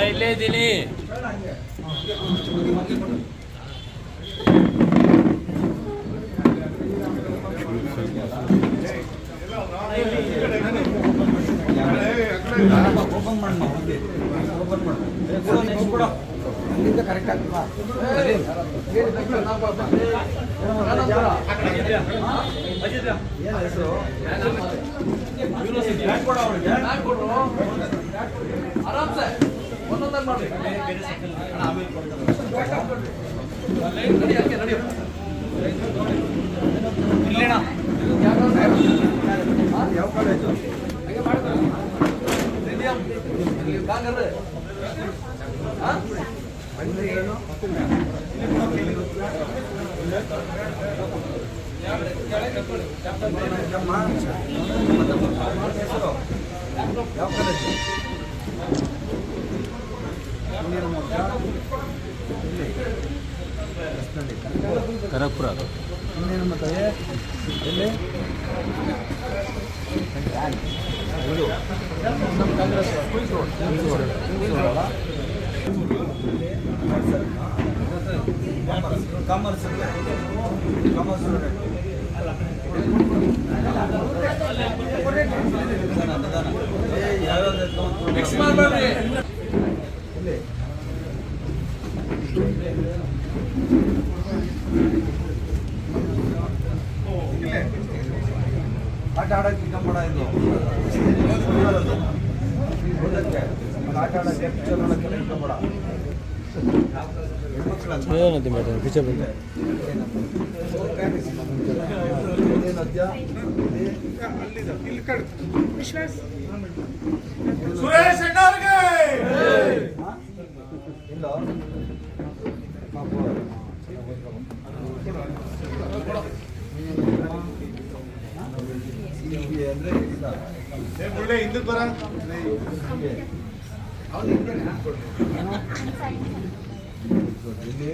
ಇಲ್ಲೇ ಇದ್ದೀನಿ. ಓಪನ್ ಮಾಡೋಣ, ಓಪನ್ ಮಾಡು. ಕರೆಕ್ಟ್ ಆಗ್ತದಾ? ಏನು ಹೆಸರು? ಆರಾಮ್ಸೆ ಒಂದೊಂದಾಗಿ ಮಾಡಿ. ಇಲ್ಲೇಣ ಯಾವ ಕಾಲೇಜು? ಹಂಗೆ ಮಾಡ್ತಾರೆ ಕಾಂಗ್ರೆ ಅಂದ್ರೆ ಏನು? ಹೆಸರು ಯಾವ ಕಾಲೇಜು? ಕನಕಪುರ. ಇನ್ನೇನು ಮತ್ತೆ ಎಲ್ಲಿ? ನಮ್ಮ ಕಾಂಗ್ರೆಸ್ ಕಾಮರ್ಸ್ ಮಿಕ್ಸ್ ಮಾಡಬೇಡ್ರಿ. ಆಟ ಆಡೋಕ್ಕೆ ಕಂಬಳ ಇದು ಓದಕ್ಕೆ ಆಟ ಆಡೋಕ್ಕೆ ಪಿಕ್ಚರ್ ನೋಡೋಕ್ಕೆಲ್ಲ ಕಂಬಳ ಏನಂತ ಮೇಡಮ್ ಪಿಕ್ಚರ್ ಬಂದೆ ಸುರೇಶ್ ಅಣ್ಣಾರ್ಗೆ ಇಲ್ಲ ಅಂದ್ರೆ ಒಳ್ಳೆ ಹಿಂದಕ್ಕೆ ಬರ ಇಲ್ಲಿ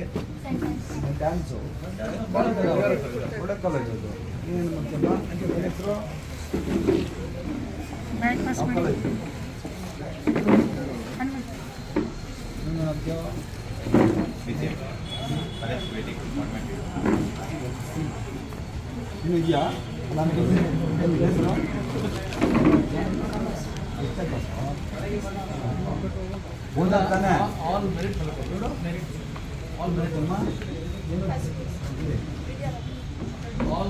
ಡ್ಯಾನ್ಸು ಒಳ್ಳೆ ಕಾಲೇಜ್ ಅದು. ಏನು ಮಾಡ್ತಮ್ಮ ಹೆಸರು? ಯಾವ ಕಾಲೇಜು? ನೀನು ಮಾಡ್ತೀಯೋ? ಇನ್ನು ಇದೆಯಾ? ನಾನು ಹೆಸರು ತಾನೆ ಆಲ್ ಮೆರಿಟ್ ಆಲ್ ಮೆರಿಟ್ ಅಮ್ಮ. ಆಲ್